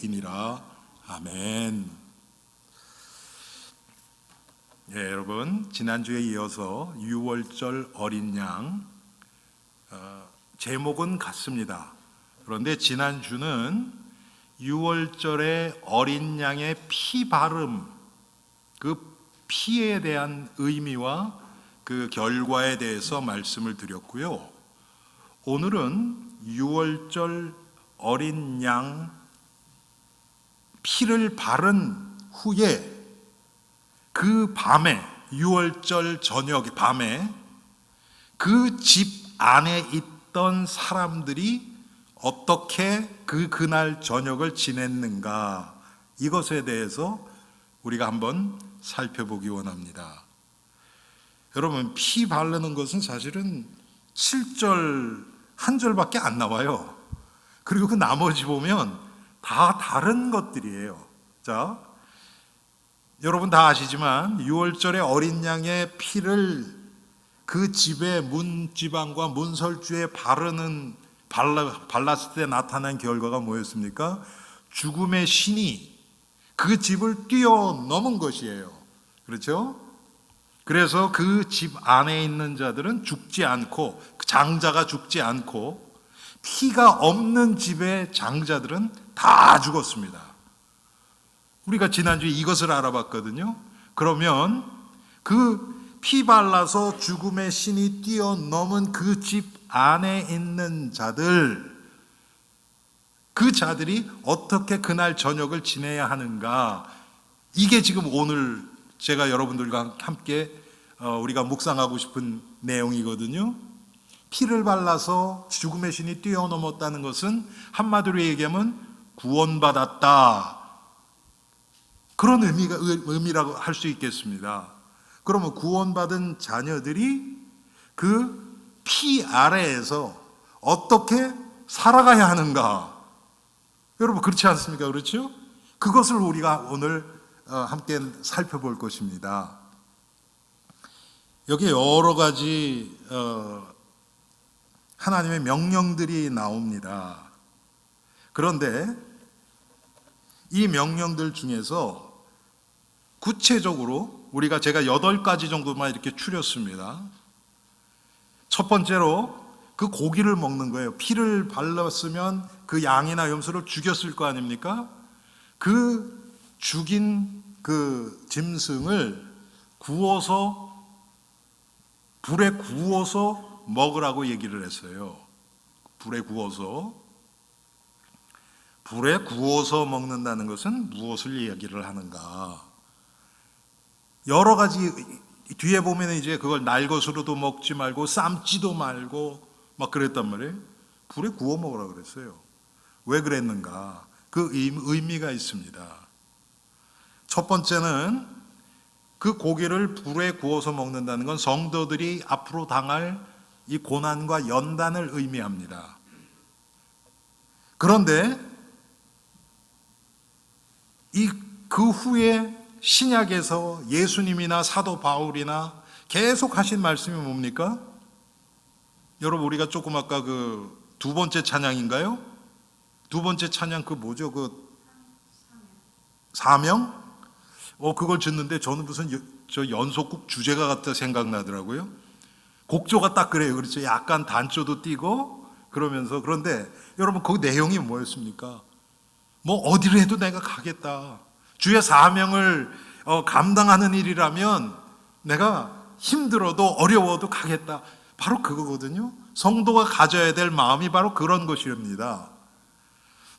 이니라. 아멘. 여러분, 지난주에 이어서 유월절 어린 양 제목은 같습니다. 그런데 지난주는 유월절의 어린 양의 피 바름, 그 피에 대한 의미와 그 결과에 대해서 말씀을 드렸고요. 오늘은 유월절 어린 양 피를 바른 후에 그 밤에, 유월절 저녁 밤에 그 집 안에 있던 사람들이 어떻게 그날 저녁을 지냈는가, 이것에 대해서 우리가 한번 살펴보기 원합니다. 여러분, 피 바르는 것은 사실은 7절 한 절밖에 안 나와요. 그리고 그 나머지 보면 다 다른 것들이에요. 자, 여러분 다 아시지만 유월절의 어린 양의 피를 그 집의 문지방과 문설주에 발랐을 때 나타난 결과가 뭐였습니까? 죽음의 신이 그 집을 뛰어넘은 것이에요. 그렇죠? 그래서 그 집 안에 있는 자들은 죽지 않고, 장자가 죽지 않고, 피가 없는 집의 장자들은 다 죽었습니다. 우리가 지난주에 이것을 알아봤거든요. 그러면 그 피 발라서 죽음의 신이 뛰어넘은 그 집 안에 있는 자들, 그 자들이 어떻게 그날 저녁을 지내야 하는가, 이게 지금 오늘 제가 여러분들과 함께 우리가 묵상하고 싶은 내용이거든요. 피를 발라서 죽음의 신이 뛰어넘었다는 것은 한마디로 얘기하면 구원받았다, 그런 의미라고 할 수 있겠습니다. 그러면 구원받은 자녀들이 그 피 아래에서 어떻게 살아가야 하는가? 여러분, 그렇지 않습니까? 그렇죠? 그것을 우리가 오늘 함께 살펴볼 것입니다. 여기 여러 가지 하나님의 명령들이 나옵니다. 그런데 이 명령들 중에서 구체적으로 제가 8가지 정도만 이렇게 추렸습니다. 첫 번째로 그 고기를 먹는 거예요. 피를 발랐으면 그 양이나 염소를 죽였을 거 아닙니까? 그 죽인 그 짐승을 불에 구워서 먹으라고 얘기를 했어요. 불에 구워서 먹는다는 것은 무엇을 이야기를 하는가? 여러 가지, 뒤에 보면 이제 그걸 날것으로도 먹지 말고 삶지도 말고 막 그랬단 말이에요. 불에 구워 먹으라 그랬어요. 왜 그랬는가? 그 의미가 있습니다. 첫 번째는 그 고기를 불에 구워서 먹는다는 건 성도들이 앞으로 당할 이 고난과 연단을 의미합니다. 그런데 그 후에 신약에서 예수님이나 사도 바울이나 계속 하신 말씀이 뭡니까? 여러분, 우리가 조금 아까 그 두 번째 찬양인가요? 두 번째 찬양 그 뭐죠? 그 사명? 그걸 듣는데 저는 무슨 연속곡 주제가 같다 생각나더라고요. 곡조가 딱 그래요. 그렇죠? 약간 단조도 띄고 그러면서. 그런데 여러분, 그 내용이 뭐였습니까? 뭐 어디를 해도 내가 가겠다. 주의 사명을 감당하는 일이라면 내가 힘들어도 어려워도 가겠다. 바로 그거거든요. 성도가 가져야 될 마음이 바로 그런 것입니다.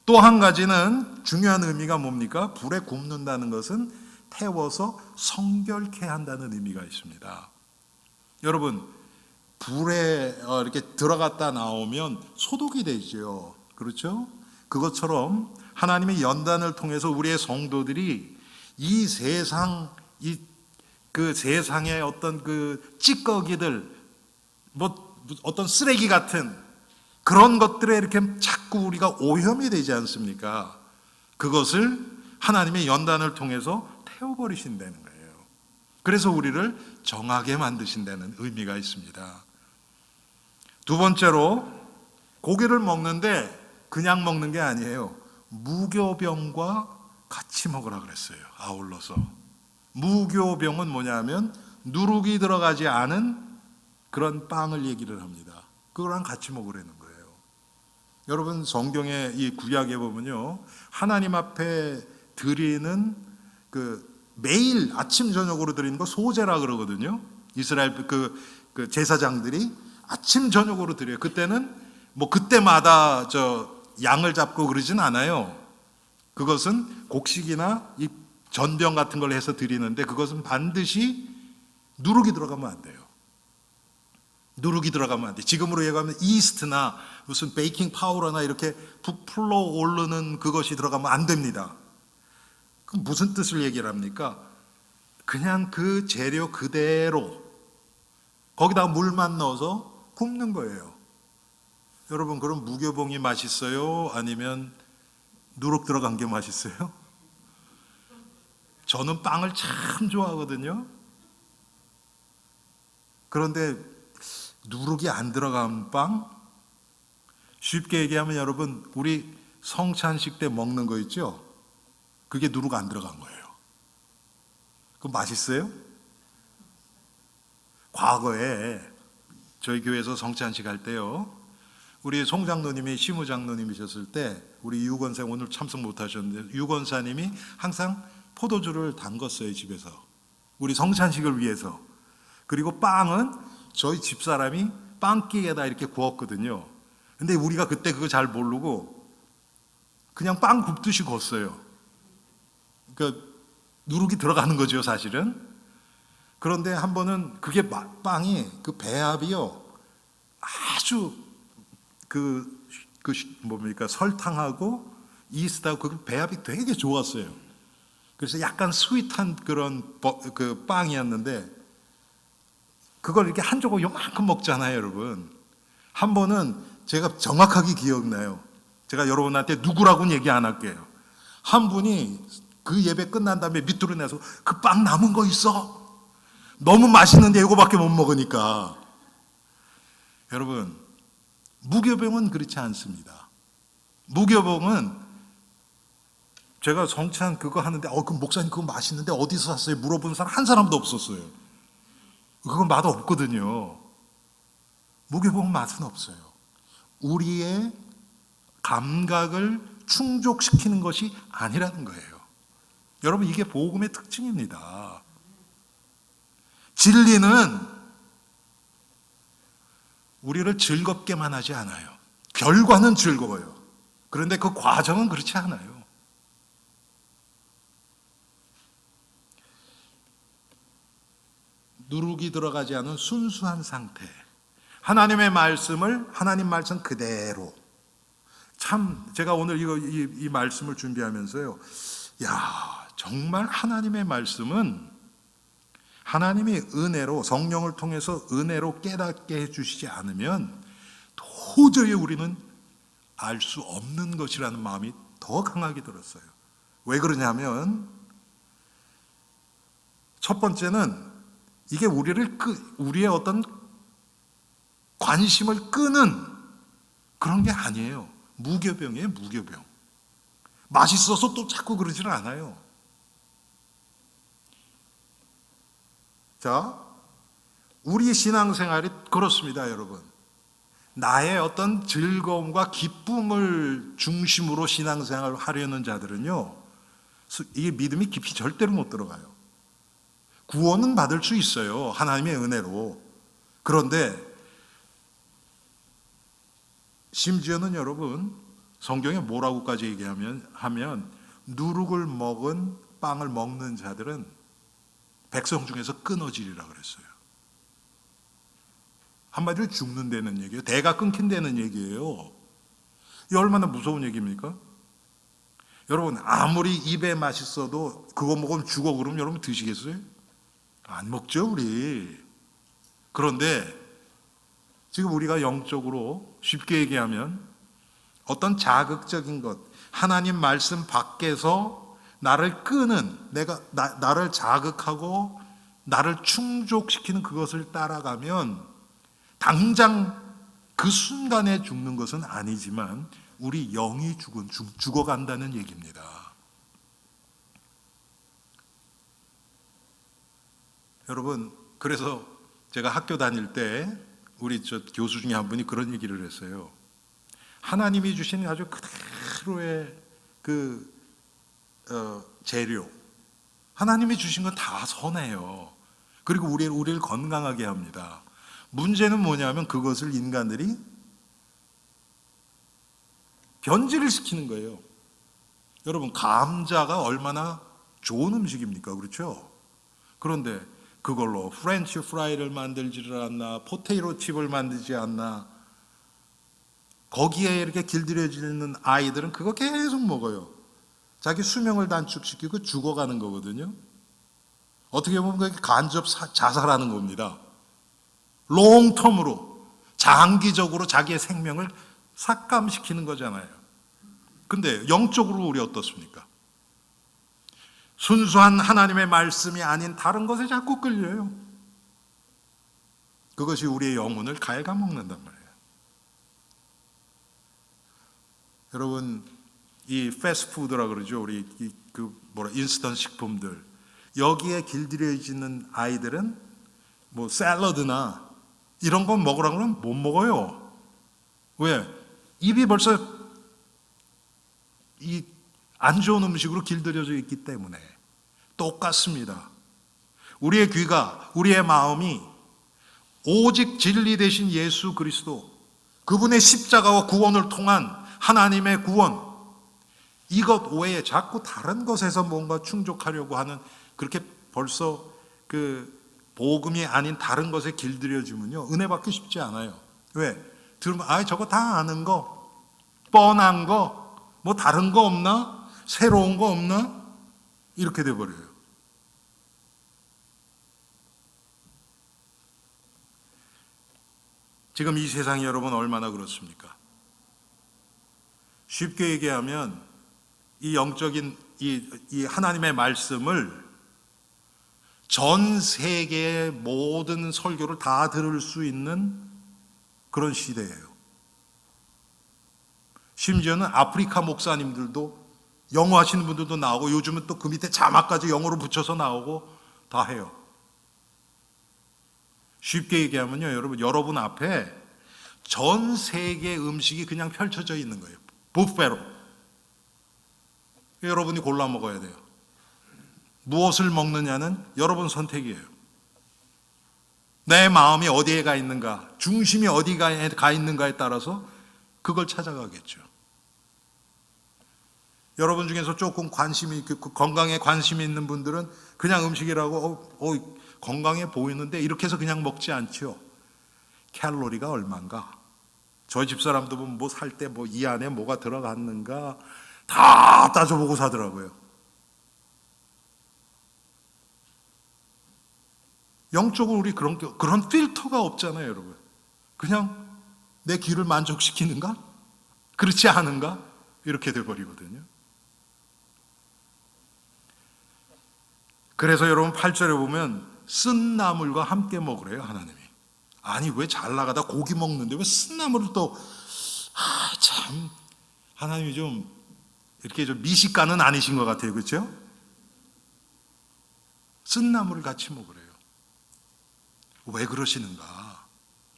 또 한 가지는 중요한 의미가 뭡니까? 불에 굽는다는 것은 태워서 성결케 한다는 의미가 있습니다. 여러분, 불에 이렇게 들어갔다 나오면 소독이 되죠. 그렇죠? 그것처럼 하나님의 연단을 통해서 우리의 성도들이 이 세상의 어떤 그 찌꺼기들, 어떤 쓰레기 같은 그런 것들에 이렇게 자꾸 우리가 오염이 되지 않습니까? 그것을 하나님의 연단을 통해서 태워버리신다는 거예요. 그래서 우리를 정하게 만드신다는 의미가 있습니다. 두 번째로, 고기를 먹는데 그냥 먹는 게 아니에요. 무교병과 같이 먹으라 그랬어요. 아울러서. 무교병은 뭐냐면 누룩이 들어가지 않은 그런 빵을 얘기를 합니다. 그거랑 같이 먹으라는 거예요. 여러분, 성경의 이 구약에 보면요, 하나님 앞에 드리는 매일 아침 저녁으로 드리는 거 소제라 그러거든요. 이스라엘 그 제사장들이 아침 저녁으로 드려요. 그때는 뭐 그때마다 양을 잡고 그러진 않아요. 그것은 곡식이나 이 전병 같은 걸 해서 드리는데, 그것은 반드시 누룩이 들어가면 안 돼요. 누룩이 들어가면 안 돼. 지금으로 얘기하면 이스트나 무슨 베이킹 파우더나 이렇게 부풀어 오르는 그것이 들어가면 안 됩니다. 그럼 무슨 뜻을 얘기를 합니까? 그냥 그 재료 그대로 거기다가 물만 넣어서 굽는 거예요. 여러분, 그럼 무교봉이 맛있어요? 아니면 누룩 들어간 게 맛있어요? 저는 빵을 참 좋아하거든요. 그런데 누룩이 안 들어간 빵? 쉽게 얘기하면 여러분, 우리 성찬식 때 먹는 거 있죠? 그게 누룩 안 들어간 거예요. 그럼 맛있어요? 과거에 저희 교회에서 성찬식 할 때요, 우리 송 장로님이 시무 장로님이셨을 때, 우리 유건사 오늘 참석 못 하셨는데, 유건사님이 항상 포도주를 담궜어요, 집에서. 우리 성찬식을 위해서. 그리고 빵은 저희 집사람이 빵기에다 이렇게 구웠거든요. 근데 우리가 그때 그거 잘 모르고 그냥 빵 굽듯이 구웠어요. 그러니까 누룩이 들어가는 거죠, 사실은. 그런데 한 번은 그게 빵이 그 배합이요, 아주 뭡니까, 설탕하고 이스트하고 그 배합이 되게 좋았어요. 그래서 약간 스윗한 그런 그 빵이었는데, 그걸 이렇게 한 조각 요만큼 먹잖아요, 여러분. 한 번은 제가 정확하게 기억나요. 제가 여러분한테 누구라고는 얘기 안 할게요. 한 분이 그 예배 끝난 다음에 밑으로 내서 그 빵 남은 거 있어? 너무 맛있는데 이거밖에 못 먹으니까. 여러분, 무교병은 그렇지 않습니다. 무교병은 제가 성찬 그거 하는데 그 목사님 그거 맛있는데 어디서 샀어요? 물어보는 사람 한 사람도 없었어요. 그건 맛 없거든요. 무교병은 맛은 없어요. 우리의 감각을 충족시키는 것이 아니라는 거예요. 여러분, 이게 복음의 특징입니다. 진리는 우리를 즐겁게만 하지 않아요. 결과는 즐거워요. 그런데 그 과정은 그렇지 않아요. 누룩이 들어가지 않은 순수한 상태. 하나님의 말씀을 하나님 말씀 그대로. 참 제가 오늘 이 말씀을 준비하면서요, 야, 정말 하나님의 말씀은 하나님이 은혜로, 성령을 통해서 은혜로 깨닫게 해주시지 않으면 도저히 우리는 알 수 없는 것이라는 마음이 더 강하게 들었어요. 왜 그러냐면, 첫 번째는 이게 우리의 어떤 관심을 끄는 그런 게 아니에요. 무교병이에요, 무교병. 맛있어서 또 자꾸 그러지는 않아요. 자, 우리 신앙생활이 그렇습니다, 여러분. 나의 어떤 즐거움과 기쁨을 중심으로 신앙생활을 하려는 자들은요, 이 믿음이 깊이 절대로 못 들어가요. 구원은 받을 수 있어요, 하나님의 은혜로. 그런데 심지어는 여러분, 성경에 뭐라고까지 얘기하면 누룩을 먹은 빵을 먹는 자들은 백성 중에서 끊어지리라 그랬어요. 한마디로 죽는다는 얘기예요. 대가 끊긴다는 얘기예요. 이 얼마나 무서운 얘기입니까? 여러분, 아무리 입에 맛있어도 그거 먹으면 죽어 그러면 여러분 드시겠어요? 안 먹죠, 우리. 그런데 지금 우리가 영적으로 쉽게 얘기하면 어떤 자극적인 것, 하나님 말씀 밖에서 나를 끄는, 나를 자극하고 나를 충족시키는 그것을 따라가면 당장 그 순간에 죽는 것은 아니지만 우리 영이 죽어간다는 얘기입니다. 여러분, 그래서 제가 학교 다닐 때 우리 교수 중에 한 분이 그런 얘기를 했어요. 하나님이 주신 아주 그대로의 재료, 하나님이 주신 건 다 선해요. 그리고 우리를 건강하게 합니다. 문제는 뭐냐면 그것을 인간들이 변질을 시키는 거예요. 여러분, 감자가 얼마나 좋은 음식입니까? 그렇죠? 그런데 그걸로 프렌치 프라이를 만들지를 않나, 포테이토 칩을 만들지 않나, 거기에 이렇게 길들여지는 아이들은 그거 계속 먹어요. 자기 수명을 단축시키고 죽어가는 거거든요. 어떻게 보면 그게 간접 자살하는 겁니다. 롱텀으로, 장기적으로 자기의 생명을 삭감시키는 거잖아요. 근데 영적으로 우리 어떻습니까? 순수한 하나님의 말씀이 아닌 다른 것에 자꾸 끌려요. 그것이 우리의 영혼을 갉아먹는단 말이에요. 여러분, 이 패스트푸드라 그러죠. 우리 인스턴트 식품들, 여기에 길들여지는 아이들은 뭐 샐러드나 이런 거 먹으라고 하면 못 먹어요. 왜? 입이 벌써 이 안 좋은 음식으로 길들여져 있기 때문에. 똑같습니다. 우리의 귀가, 우리의 마음이 오직 진리 되신 예수 그리스도, 그분의 십자가와 구원을 통한 하나님의 구원, 이것 외에 자꾸 다른 것에서 뭔가 충족하려고 하는, 그렇게 벌써 복음이 아닌 다른 것에 길들여지면요, 은혜 받기 쉽지 않아요. 왜? 들으면 저거 다 아는 거, 뻔한 거, 뭐 다른 거 없나? 새로운 거 없나? 이렇게 돼버려요. 지금 이 세상이 여러분 얼마나 그렇습니까? 쉽게 얘기하면 이 영적인 이 하나님의 말씀을 전 세계의 모든 설교를 다 들을 수 있는 그런 시대예요. 심지어는 아프리카 목사님들도, 영어 하시는 분들도 나오고, 요즘은 또 그 밑에 자막까지 영어로 붙여서 나오고 다 해요. 쉽게 얘기하면요, 여러분 앞에 전 세계 음식이 그냥 펼쳐져 있는 거예요. 뷔페로. 여러분이 골라 먹어야 돼요. 무엇을 먹느냐는 여러분 선택이에요. 내 마음이 어디에 가 있는가, 중심이 어디에 가 있는가에 따라서 그걸 찾아가겠죠. 여러분 중에서 조금 건강에 관심이 있는 분들은 그냥 음식이라고 건강해 보이는데 이렇게 해서 그냥 먹지 않죠. 칼로리가 얼마인가, 저희 집사람도 보면 뭐 살 때 뭐 이 안에 뭐가 들어갔는가 다 따져보고 사더라고요. 영적으로 우리 그런 필터가 없잖아요, 여러분. 그냥 내 귀를 만족시키는가? 그렇지 않은가? 이렇게 돼버리거든요. 그래서 여러분 8절에 보면 쓴 나물과 함께 먹으래요, 하나님이. 아니, 왜 잘 나가다 고기 먹는데 왜 쓴 나물을 또, 참, 하나님이 좀 이렇게 좀 미식가는 아니신 것 같아요, 그렇죠? 쓴 나물을 같이 먹으래요. 왜 그러시는가?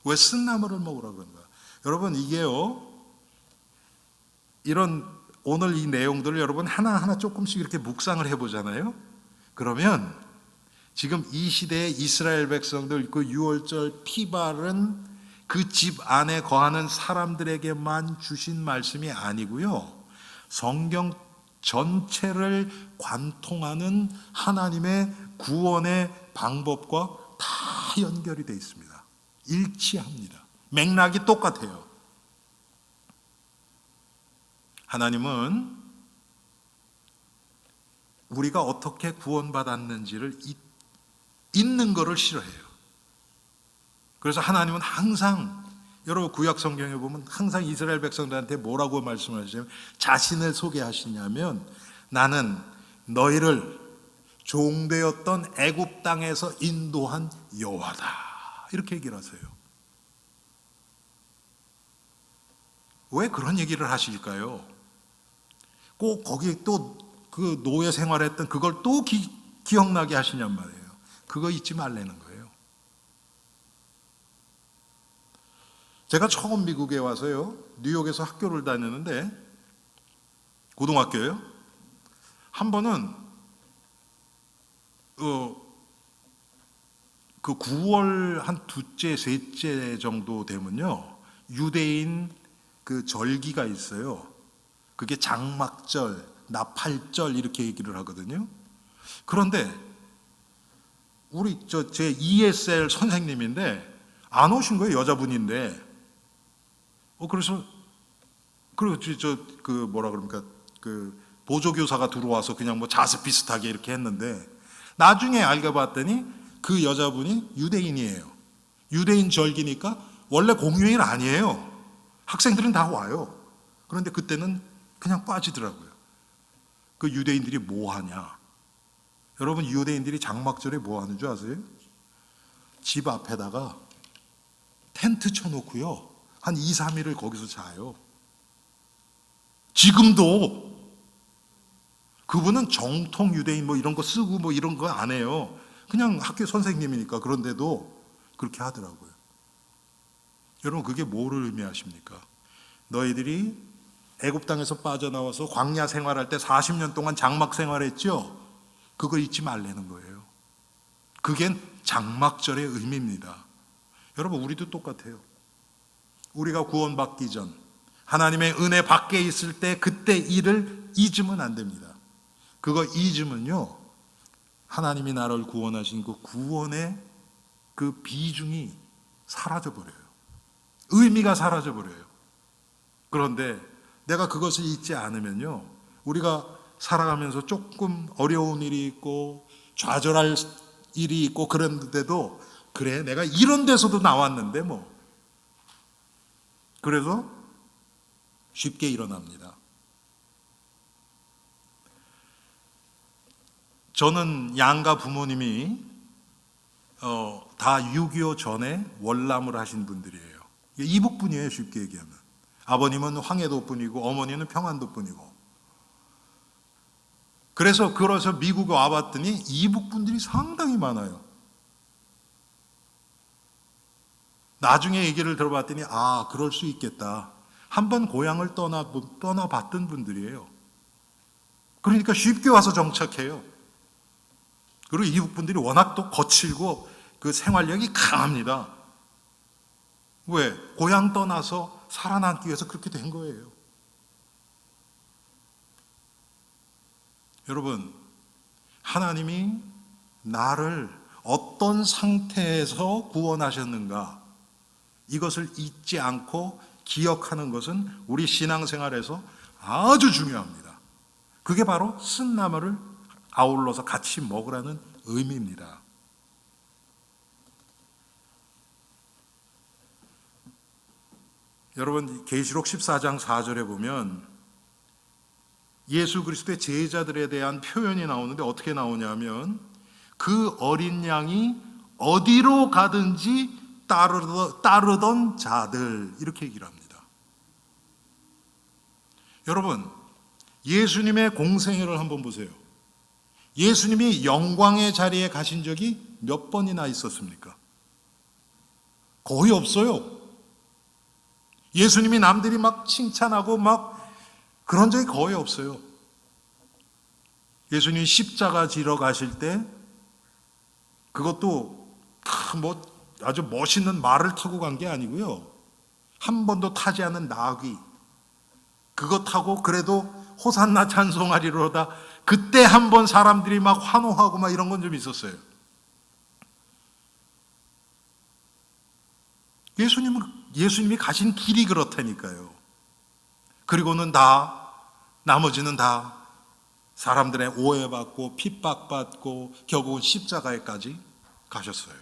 왜 쓴 나물을 먹으라 그런가? 여러분, 이게요, 오늘 이 내용들을 여러분 하나하나 조금씩 이렇게 묵상을 해보잖아요. 그러면 지금 이 시대의 이스라엘 백성들, 그 유월절 피 바른 그 집 안에 거하는 사람들에게만 주신 말씀이 아니고요, 성경 전체를 관통하는 하나님의 구원의 방법과 다 연결이 되어 있습니다. 일치합니다. 맥락이 똑같아요. 하나님은 우리가 어떻게 구원받았는지를 있는 것을 싫어해요. 그래서 하나님은 항상, 여러분 구약 성경에 보면 항상 이스라엘 백성들한테 뭐라고 말씀하시냐면, 자신을 소개하시냐면, 나는 너희를 종되었던 애굽 땅에서 인도한 여호와다, 이렇게 얘기를 하세요. 왜 그런 얘기를 하실까요? 꼭 거기에 또 그 노예 생활했던 그걸 또 기억나게 하시냔 말이에요. 그거 잊지 말라는 거예요. 제가 처음 미국에 와서요, 뉴욕에서 학교를 다녔는데, 고등학교요. 한 번은 그 9월 한 둘째, 셋째 정도 되면요, 유대인 그 절기가 있어요. 그게 장막절, 나팔절 이렇게 얘기를 하거든요. 그런데 우리 제 ESL 선생님인데 안 오신 거예요. 여자분인데. 그래서 그 뭐라 그럽니까? 그 보조교사가 들어와서 그냥 뭐 자습 비슷하게 이렇게 했는데, 나중에 알고 봤더니 그 여자분이 유대인이에요. 유대인 절기니까 원래 공휴일 아니에요. 학생들은 다 와요. 그런데 그때는 그냥 빠지더라고요. 그 유대인들이 뭐 하냐? 여러분, 유대인들이 장막절에 뭐 하는 줄 아세요? 집 앞에다가 텐트 쳐놓고요, 한 2, 3일을 거기서 자요. 지금도. 그분은 정통 유대인 뭐 이런 거 쓰고 뭐 이런 거 안 해요. 그냥 학교 선생님이니까. 그런데도 그렇게 하더라고요. 여러분, 그게 뭐를 의미하십니까? 너희들이 애굽 땅에서 빠져나와서 광야 생활할 때 40년 동안 장막 생활했죠? 그거 잊지 말라는 거예요. 그게 장막절의 의미입니다. 여러분, 우리도 똑같아요. 우리가 구원받기 전, 하나님의 은혜 밖에 있을 때 그때 일을 잊으면 안 됩니다. 그거 잊으면요, 하나님이 나를 구원하신 그 구원의 그 비중이 사라져버려요. 의미가 사라져버려요. 그런데 내가 그것을 잊지 않으면요, 우리가 살아가면서 조금 어려운 일이 있고 좌절할 일이 있고 그랬는데도, 그래 내가 이런 데서도 나왔는데 뭐, 그래서 쉽게 일어납니다. 저는 양가 부모님이 다 6.25 전에 월남을 하신 분들이에요. 이북분이에요, 쉽게 얘기하면. 아버님은 황해도 분이고 어머니는 평안도 분이고. 그래서 미국에 와봤더니 이북분들이 상당히 많아요. 나중에 얘기를 들어봤더니 그럴 수 있겠다. 한번 고향을 떠나봤던 분들이에요. 그러니까 쉽게 와서 정착해요. 그리고 이북분들이 워낙 또 거칠고 그 생활력이 강합니다. 왜? 고향 떠나서 살아남기 위해서 그렇게 된 거예요. 여러분, 하나님이 나를 어떤 상태에서 구원하셨는가, 이것을 잊지 않고 기억하는 것은 우리 신앙생활에서 아주 중요합니다. 그게 바로 쓴나물을 아울러서 같이 먹으라는 의미입니다. 여러분, 계시록 14장 4절에 보면 예수 그리스도의 제자들에 대한 표현이 나오는데, 어떻게 나오냐면 그 어린 양이 어디로 가든지 따르던 자들, 이렇게 얘기를 합니다. 여러분, 예수님의 공생애를 한번 보세요. 예수님이 영광의 자리에 가신 적이 몇 번이나 있었습니까? 거의 없어요. 예수님이 남들이 막 칭찬하고 막 그런 적이 거의 없어요. 예수님이 십자가 지러 가실 때, 그것도 아주 멋있는 말을 타고 간 게 아니고요, 한 번도 타지 않은 나귀, 그거 타고 그래도 호산나 찬송하리로다, 그때 한 번 사람들이 막 환호하고 막 이런 건 좀 있었어요. 예수님이 가신 길이 그렇다니까요. 그리고는 나머지는 다 사람들의 오해받고 핍박받고 결국은 십자가에까지 가셨어요.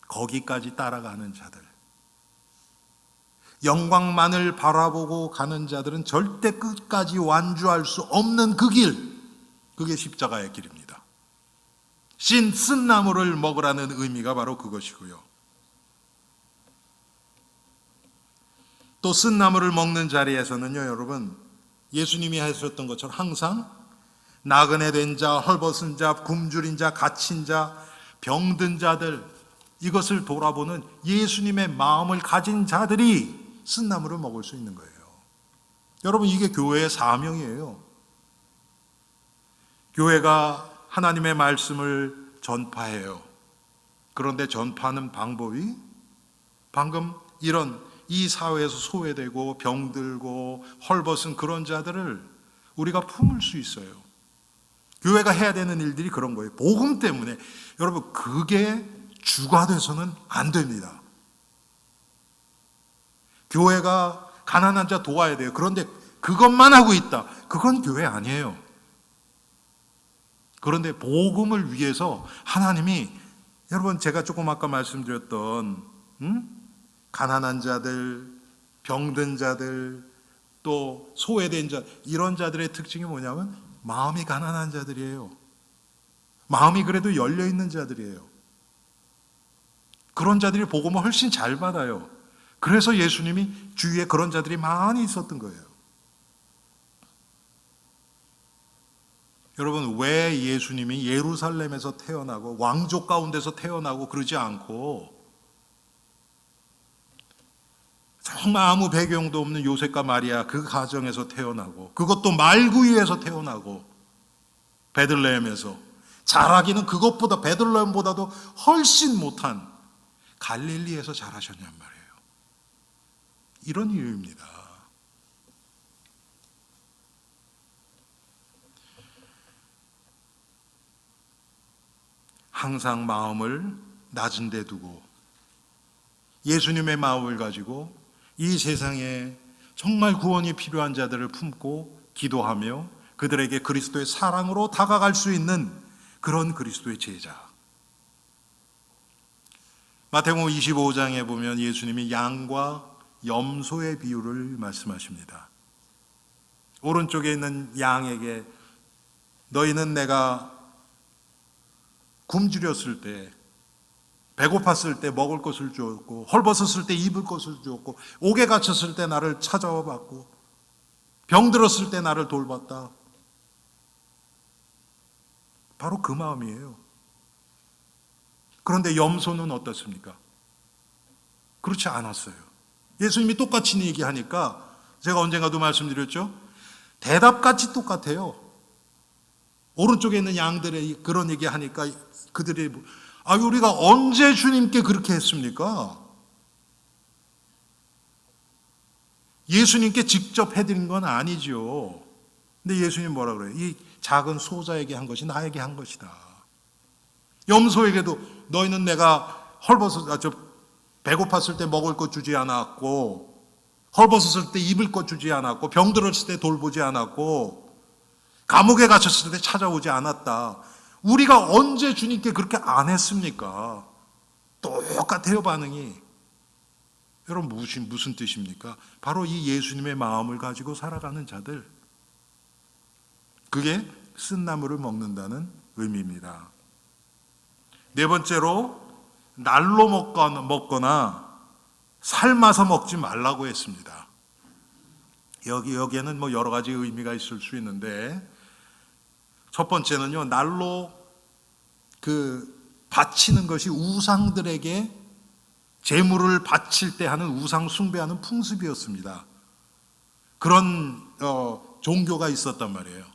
거기까지 따라가는 자들, 영광만을 바라보고 가는 자들은 절대 끝까지 완주할 수 없는 그 길, 그게 십자가의 길입니다. 쓴 나물을 먹으라는 의미가 바로 그것이고요. 또 쓴 나물을 먹는 자리에서는요, 여러분, 예수님이 하셨던 것처럼 항상 나그네 된 자, 헐벗은 자, 굶주린 자, 갇힌 자, 병든 자들, 이것을 돌아보는 예수님의 마음을 가진 자들이 쓴 나물을 먹을 수 있는 거예요. 여러분, 이게 교회의 사명이에요. 교회가 하나님의 말씀을 전파해요. 그런데 전파하는 방법이 방금 이 사회에서 소외되고 병들고 헐벗은 그런 자들을 우리가 품을 수 있어요. 교회가 해야 되는 일들이 그런 거예요. 복음 때문에. 여러분, 그게 주가 돼서는 안 됩니다. 교회가 가난한 자 도와야 돼요. 그런데 그것만 하고 있다. 그건 교회 아니에요. 그런데 복음을 위해서 하나님이, 여러분, 제가 조금 아까 말씀드렸던 가난한 자들, 병든 자들, 또 소외된 자, 이런 자들의 특징이 뭐냐면 마음이 가난한 자들이에요. 마음이 그래도 열려있는 자들이에요. 그런 자들이 복음을 훨씬 잘 받아요. 그래서 예수님이 주위에 그런 자들이 많이 있었던 거예요. 여러분, 왜 예수님이 예루살렘에서 태어나고 왕족 가운데서 태어나고 그러지 않고 정말 아무 배경도 없는 요셉과 마리아 그 가정에서 태어나고, 그것도 말구유에서 태어나고, 베들레헴에서 자라기는 그것보다, 베들레헴보다도 훨씬 못한 갈릴리에서 자라셨냔 말이에요. 이런 이유입니다. 항상 마음을 낮은 데 두고 예수님의 마음을 가지고 이 세상에 정말 구원이 필요한 자들을 품고 기도하며 그들에게 그리스도의 사랑으로 다가갈 수 있는 그런 그리스도의 제자. 마태복음 25장에 보면 예수님이 양과 염소의 비유를 말씀하십니다. 오른쪽에 있는 양에게 너희는 내가 굶주렸을 때, 배고팠을 때 먹을 것을 주었고, 헐벗었을 때 입을 것을 주었고, 옥에 갇혔을 때 나를 찾아와 봤고, 병들었을 때 나를 돌봤다. 바로 그 마음이에요. 그런데 염소는 어떻습니까? 그렇지 않았어요. 예수님이 똑같이 얘기하니까 제가 언젠가도 말씀드렸죠. 대답같이 똑같아요. 오른쪽에 있는 양들의 그런 얘기하니까 그들이 우리가 언제 주님께 그렇게 했습니까? 예수님께 직접 해드린 건 아니죠. 근데 예수님 뭐라 그래요? 이 작은 소자에게 한 것이 나에게 한 것이다. 염소에게도 너희는 내가 배고팠을 때 먹을 것 주지 않았고, 헐벗었을 때 입을 것 주지 않았고, 병들었을 때 돌보지 않았고, 감옥에 갇혔을 때 찾아오지 않았다. 우리가 언제 주님께 그렇게 안 했습니까? 똑같아요, 반응이. 여러분, 무슨 뜻입니까? 바로 이 예수님의 마음을 가지고 살아가는 자들, 그게 쓴 나물을 먹는다는 의미입니다. 네 번째로, 날로 먹거나 삶아서 먹지 말라고 했습니다. 여기에는 뭐 여러 가지 의미가 있을 수 있는데, 첫 번째는요, 날로 바치는 것이 우상들에게 제물을 바칠 때 하는 우상 숭배하는 풍습이었습니다. 그런 종교가 있었단 말이에요.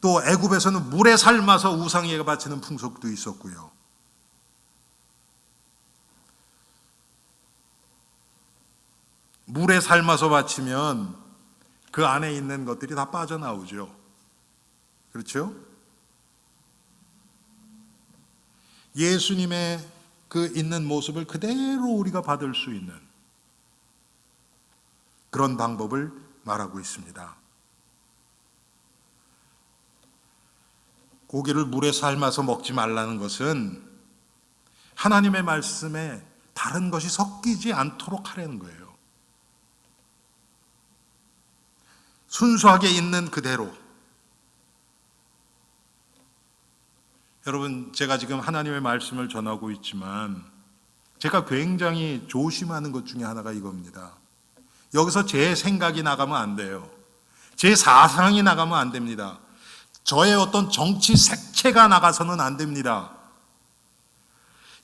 또 애굽에서는 물에 삶아서 우상에게 바치는 풍속도 있었고요. 물에 삶아서 바치면 그 안에 있는 것들이 다 빠져나오죠. 그렇죠? 예수님의 그 있는 모습을 그대로 우리가 받을 수 있는 그런 방법을 말하고 있습니다. 고기를 물에 삶아서 먹지 말라는 것은 하나님의 말씀에 다른 것이 섞이지 않도록 하라는 거예요. 순수하게 있는 그대로. 여러분, 제가 지금 하나님의 말씀을 전하고 있지만 제가 굉장히 조심하는 것 중에 하나가 이겁니다. 여기서 제 생각이 나가면 안 돼요. 제 사상이 나가면 안 됩니다. 저의 어떤 정치 색채가 나가서는 안 됩니다.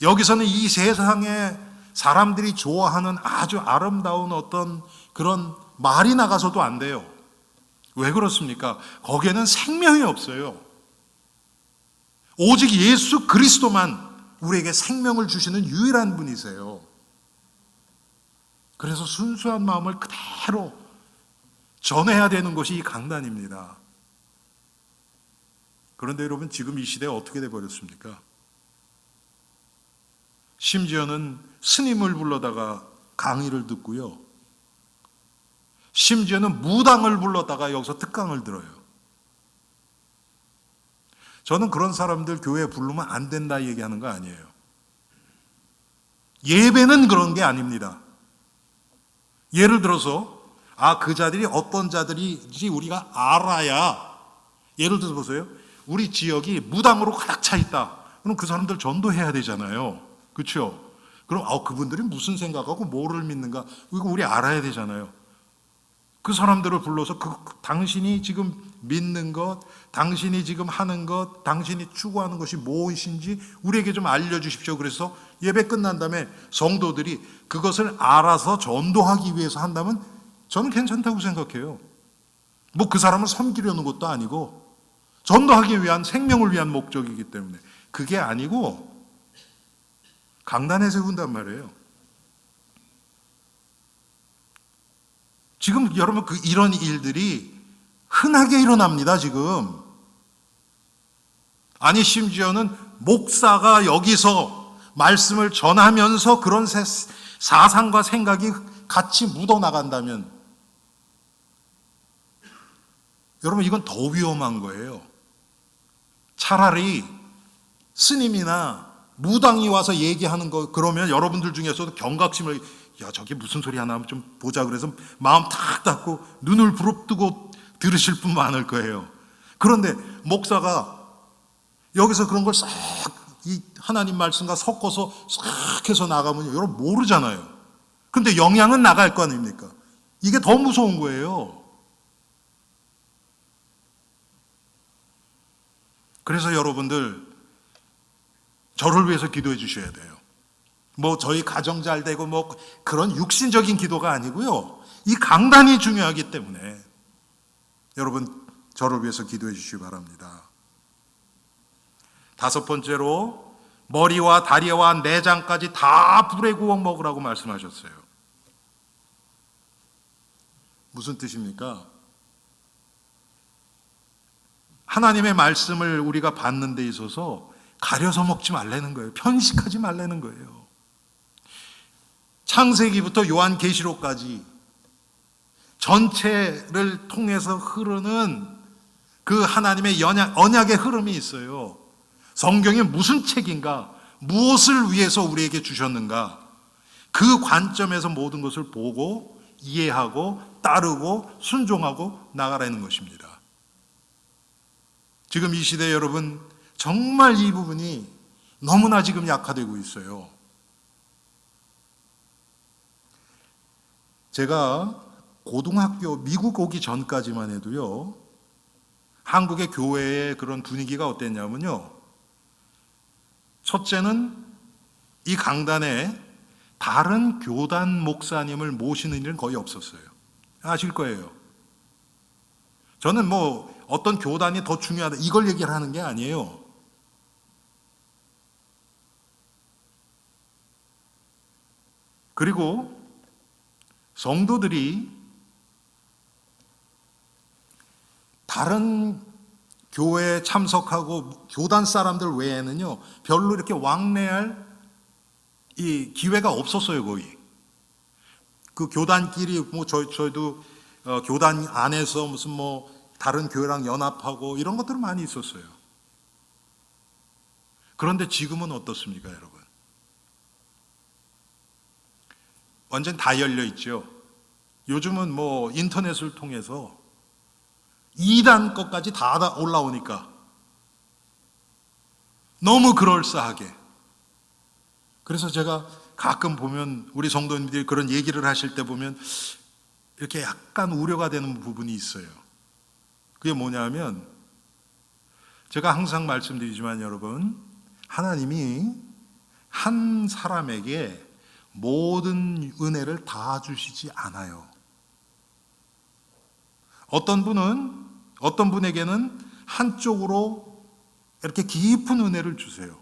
여기서는 이 세상에 사람들이 좋아하는 아주 아름다운 어떤 그런 말이 나가서도 안 돼요. 왜 그렇습니까? 거기에는 생명이 없어요. 오직 예수 그리스도만 우리에게 생명을 주시는 유일한 분이세요. 그래서 순수한 마음을 그대로 전해야 되는 것이 이 강단입니다. 그런데 여러분, 지금 이 시대에 어떻게 돼버렸습니까? 심지어는 스님을 불러다가 강의를 듣고요. 심지어는 무당을 불러다가 여기서 특강을 들어요. 저는 그런 사람들 교회에 부르면 안 된다 얘기하는 거 아니에요. 예배는 그런 게 아닙니다. 예를 들어서 그 자들이 어떤 자들인지 우리가 알아야, 예를 들어서 보세요. 우리 지역이 무당으로 가득 차 있다. 그럼 그 사람들 전도해야 되잖아요. 그렇죠? 그럼 그분들이 무슨 생각하고 뭐를 믿는가, 이거 우리 알아야 되잖아요. 그 사람들을 불러서 당신이 지금 믿는 것, 당신이 지금 하는 것, 당신이 추구하는 것이 무엇인지 우리에게 좀 알려주십시오. 그래서 예배 끝난 다음에 성도들이 그것을 알아서 전도하기 위해서 한다면 저는 괜찮다고 생각해요. 뭐 그 사람을 섬기려는 것도 아니고 전도하기 위한, 생명을 위한 목적이기 때문에. 그게 아니고 강단에 세운단 말이에요. 지금 여러분, 이런 일들이 흔하게 일어납니다, 지금. 아니, 심지어는 목사가 여기서 말씀을 전하면서 그런 사상과 생각이 같이 묻어나간다면, 여러분, 이건 더 위험한 거예요. 차라리 스님이나 무당이 와서 얘기하는 거, 그러면 여러분들 중에서도 경각심을, 저게 무슨 소리 하나 좀 보자 그래서 마음 탁 닫고 눈을 부릅뜨고 들으실 분 많을 거예요. 그런데 목사가 여기서 그런 걸 싹 이 하나님 말씀과 섞어서 싹 해서 나가면 여러분 모르잖아요. 근데 영향은 나갈 거 아닙니까? 이게 더 무서운 거예요. 그래서 여러분들, 저를 위해서 기도해 주셔야 돼요. 뭐 저희 가정 잘 되고 뭐 그런 육신적인 기도가 아니고요. 이 강단이 중요하기 때문에 여러분, 저를 위해서 기도해 주시기 바랍니다. 다섯 번째로, 머리와 다리와 내장까지 다 불에 구워 먹으라고 말씀하셨어요. 무슨 뜻입니까? 하나님의 말씀을 우리가 받는 데 있어서 가려서 먹지 말라는 거예요. 편식하지 말라는 거예요. 창세기부터 요한계시록까지 전체를 통해서 흐르는 그 하나님의 언약의 흐름이 있어요. 성경이 무슨 책인가, 무엇을 위해서 우리에게 주셨는가, 그 관점에서 모든 것을 보고 이해하고 따르고 순종하고 나가라는 것입니다. 지금 이 시대 여러분, 정말 이 부분이 너무나 지금 약화되고 있어요. 제가 고등학교 미국 오기 전까지만 해도요, 한국의 교회의 그런 분위기가 어땠냐면요, 첫째는 이 강단에 다른 교단 목사님을 모시는 일은 거의 없었어요. 아실 거예요. 저는 뭐 어떤 교단이 더 중요하다 이걸 얘기를 하는 게 아니에요. 그리고 성도들이 다른 교회에 참석하고 교단 사람들 외에는요, 별로 이렇게 왕래할 이 기회가 없었어요, 거의. 그 교단끼리 뭐 저희도 교단 안에서 무슨 뭐 다른 교회랑 연합하고 이런 것들은 많이 있었어요. 그런데 지금은 어떻습니까, 여러분? 완전 다 열려 있죠. 요즘은 뭐 인터넷을 통해서 2단 것까지 다 올라오니까 너무 그럴싸하게. 그래서 제가 가끔 보면 우리 성도님들이 그런 얘기를 하실 때 보면 이렇게 약간 우려가 되는 부분이 있어요. 그게 뭐냐면, 제가 항상 말씀드리지만 여러분, 하나님이 한 사람에게 모든 은혜를 다 주시지 않아요. 어떤 분에게는 한쪽으로 이렇게 깊은 은혜를 주세요.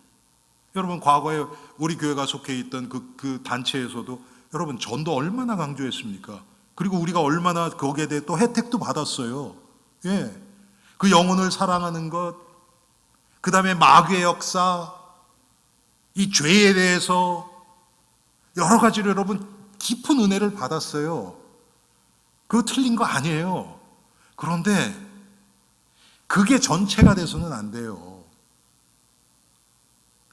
여러분, 과거에 우리 교회가 속해 있던 그 단체에서도 여러분, 전도 얼마나 강조했습니까? 그리고 우리가 얼마나 거기에 대해 또 혜택도 받았어요. 예. 그 영혼을 사랑하는 것, 그 다음에 마귀의 역사, 이 죄에 대해서 여러 가지로 여러분 깊은 은혜를 받았어요. 그거 틀린 거 아니에요. 그런데 그게 전체가 돼서는 안 돼요.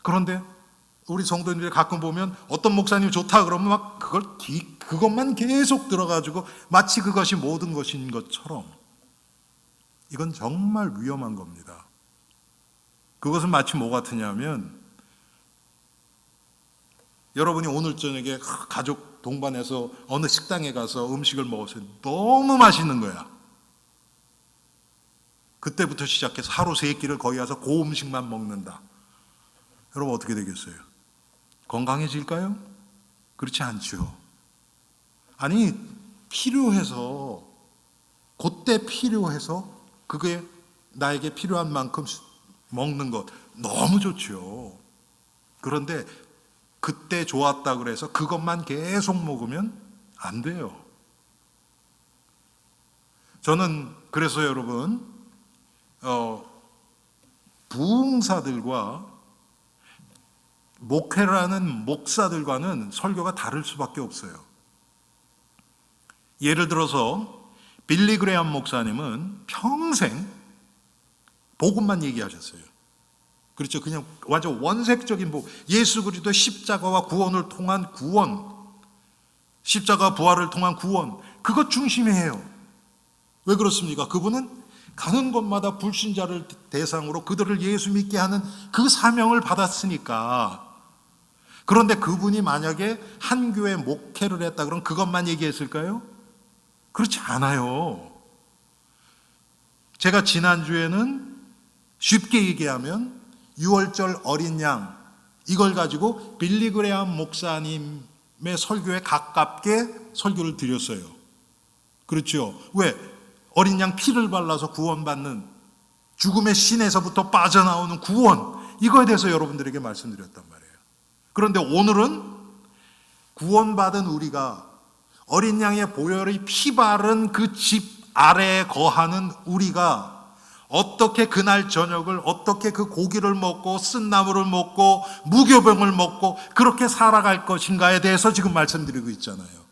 그런데 우리 성도님들 가끔 보면 어떤 목사님이 좋다 그러면 막 그것만 계속 들어가지고 마치 그것이 모든 것인 것처럼, 이건 정말 위험한 겁니다. 그것은 마치 뭐 같으냐면, 여러분이 오늘 저녁에 가족 동반해서 어느 식당에 가서 음식을 먹었어요. 너무 맛있는 거야. 그때부터 시작해서 하루 3끼를 거기 가서 그 음식만 먹는다. 여러분 어떻게 되겠어요? 건강해질까요? 그렇지 않죠. 아니, 필요해서, 그때 필요해서 그게 나에게 필요한 만큼 먹는 것 너무 좋죠. 그런데 그때 좋았다 그래서 그것만 계속 먹으면 안 돼요. 저는 그래서 여러분, 부흥사들과 목회를 하는 목사들과는 설교가 다를 수밖에 없어요. 예를 들어서 빌리 그레이엄 목사님은 평생 복음만 얘기하셨어요. 그렇죠. 그냥 완전 원색적인 복음, 예수 그리스도의 십자가와 구원을 통한 구원, 십자가 부활을 통한 구원, 그것 중심이에요. 왜 그렇습니까? 그분은 가는 곳마다 불신자를 대상으로 그들을 예수 믿게 하는 그 사명을 받았으니까. 그런데 그분이 만약에 한 교회 목회를 했다 그러면 그것만 얘기했을까요? 그렇지 않아요. 제가 지난주에는 쉽게 얘기하면 6월절 어린 양, 이걸 가지고 빌리 그레이엄 목사님의 설교에 가깝게 설교를 드렸어요. 그렇죠. 왜? 어린 양 피를 발라서 구원받는, 죽음의 신에서부터 빠져나오는 구원, 이거에 대해서 여러분들에게 말씀드렸단 말이에요. 그런데 오늘은 구원받은 우리가, 어린 양의 보혈의 피 바른 그 집 아래에 거하는 우리가 어떻게 그날 저녁을, 어떻게 그 고기를 먹고 쓴나물을 먹고 무교병을 먹고 그렇게 살아갈 것인가에 대해서 지금 말씀드리고 있잖아요.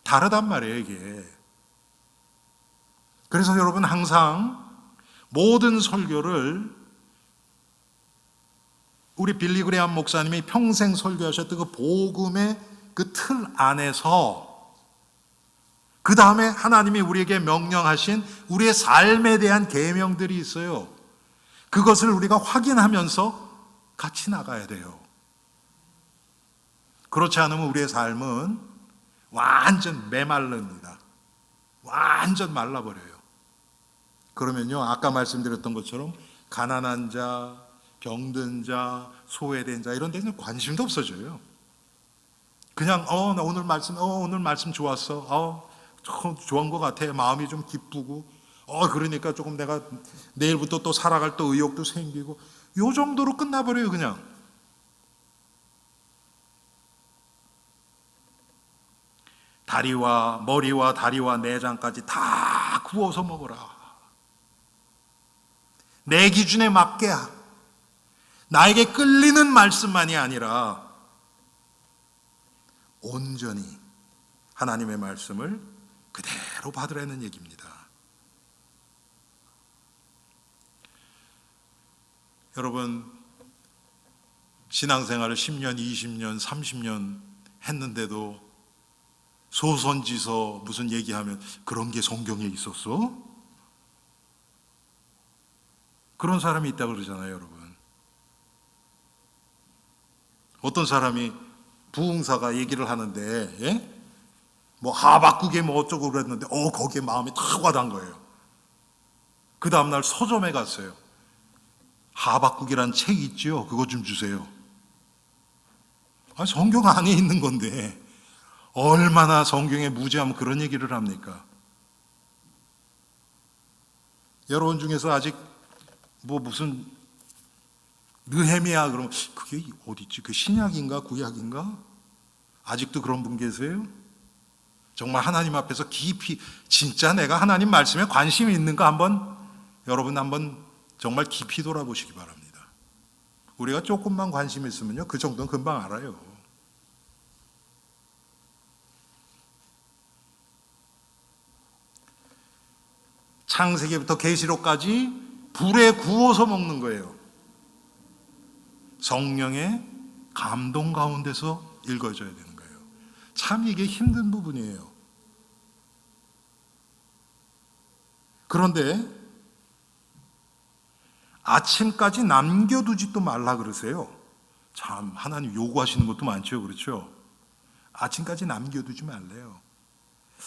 다르단 말이에요, 이게. 그래서 여러분, 항상 모든 설교를 우리 빌리 그레이엄 목사님이 평생 설교하셨던 그 복음의 그 틀 안에서, 그 다음에 하나님이 우리에게 명령하신 우리의 삶에 대한 계명들이 있어요. 그것을 우리가 확인하면서 같이 나가야 돼요. 그렇지 않으면 우리의 삶은 완전 메말릅니다. 완전 말라버려요. 그러면요, 아까 말씀드렸던 것처럼 가난한 자, 병든 자, 소외된 자, 이런 데는 관심도 없어져요. 그냥 나 오늘 말씀 좋았어. 좋은 것 같아. 마음이 좀 기쁘고, 그러니까 조금 내가 내일부터 또 살아갈 또 의욕도 생기고, 요 정도로 끝나버려요, 그냥. 머리와 다리와 내장까지 다 구워서 먹어라. 내 기준에 맞게 나에게 끌리는 말씀만이 아니라 온전히 하나님의 말씀을 그대로 받으라는 얘기입니다. 여러분, 신앙생활을 10년, 20년, 30년 했는데도 소선지서 무슨 얘기하면 그런 게 성경에 있었어? 그런 사람이 있다고 그러잖아요, 여러분. 어떤 사람이 부흥사가 얘기를 하는데, 예? 뭐 하박국에 뭐 어쩌고 그랬는데 거기에 마음이 탁 와닿은 거예요. 그 다음날 서점에 갔어요. 하박국이란 책 있죠? 그거 좀 주세요. 성경 안에 있는 건데 얼마나 성경에 무지하면 그런 얘기를 합니까? 여러분 중에서 아직 뭐 무슨 느헤미야 그러면 그게 어디 있지? 그 신약인가 구약인가? 아직도 그런 분 계세요? 정말 하나님 앞에서 깊이 진짜 내가 하나님 말씀에 관심이 있는가 여러분 한번 정말 깊이 돌아보시기 바랍니다. 우리가 조금만 관심 있으면요 그 정도는 금방 알아요. 창세기부터 계시록까지 불에 구워서 먹는 거예요. 성령의 감동 가운데서 읽어져야 되는 거예요. 참 이게 힘든 부분이에요. 그런데 아침까지 남겨두지도 말라 그러세요. 참 하나님 요구하시는 것도 많죠. 그렇죠? 아침까지 남겨두지 말래요.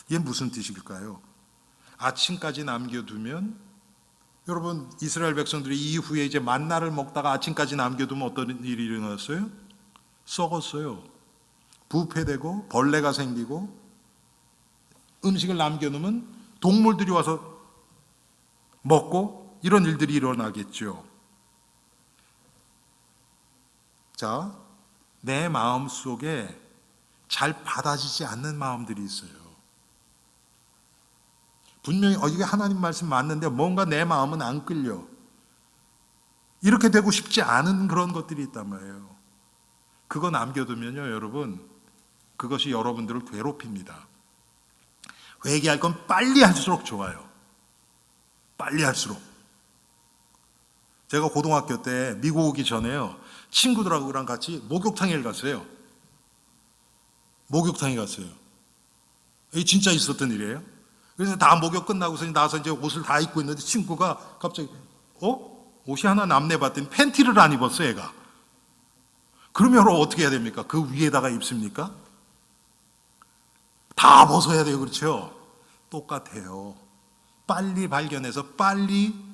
이게 무슨 뜻일까요? 아침까지 남겨두면 여러분 이스라엘 백성들이 이후에 이제 만나를 먹다가 아침까지 남겨두면 어떤 일이 일어났어요? 썩었어요. 부패되고 벌레가 생기고 음식을 남겨놓으면 동물들이 와서 먹고 이런 일들이 일어나겠죠. 자, 내 마음 속에 잘 받아지지 않는 마음들이 있어요. 분명히 이게 하나님 말씀 맞는데 뭔가 내 마음은 안 끌려. 이렇게 되고 싶지 않은 그런 것들이 있단 말이에요. 그거 남겨두면요 여러분 그것이 여러분들을 괴롭힙니다. 회개할 건 빨리 할수록 좋아요. 빨리 할수록. 제가 고등학교 때 미국 오기 전에요 친구들하고랑 같이 목욕탕에 갔어요. 목욕탕에 갔어요. 이게 진짜 있었던 일이에요. 그래서 다 목욕 끝나고서 나와서 이제 옷을 다 입고 있는데 친구가 갑자기 옷이 하나 남네 봤더니 팬티를 안 입었어 얘가. 그러면 어떻게 해야 됩니까? 그 위에다가 입습니까? 다 벗어야 돼요. 그렇죠? 똑같아요. 빨리 발견해서 빨리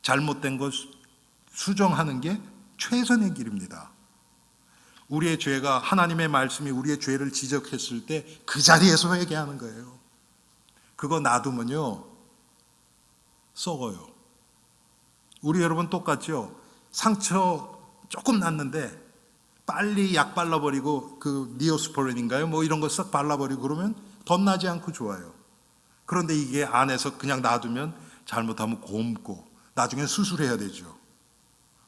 잘못된 것 수정하는 게 최선의 길입니다. 우리의 죄가 하나님의 말씀이 우리의 죄를 지적했을 때 그 자리에서 회개하는 거예요. 그거 놔두면요 썩어요. 우리 여러분 똑같죠? 상처 조금 났는데 빨리 약 발라버리고 그 니오스포린인가요? 뭐 이런 거 싹 발라버리고 그러면 덧나지 않고 좋아요. 그런데 이게 안에서 그냥 놔두면 잘못하면 곰고 나중에 수술해야 되죠.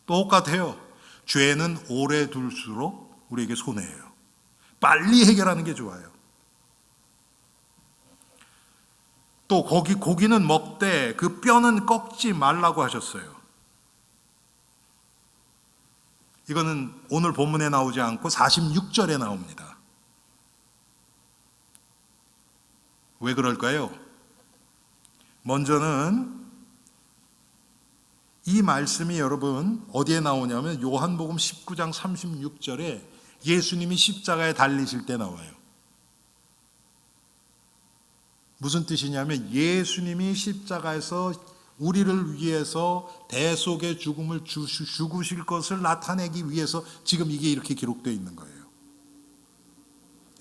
똑같아요. 죄는 오래 둘수록 우리에게 손해예요. 빨리 해결하는 게 좋아요. 또 고기는 먹되 그 뼈는 꺾지 말라고 하셨어요. 이거는 오늘 본문에 나오지 않고 46절에 나옵니다. 왜 그럴까요? 먼저는 이 말씀이 여러분 어디에 나오냐면 요한복음 19장 36절에 예수님이 십자가에 달리실 때 나와요. 무슨 뜻이냐면 예수님이 십자가에서 우리를 위해서 대속의 죽음을 죽으실 것을 나타내기 위해서 지금 이게 이렇게 기록되어 있는 거예요.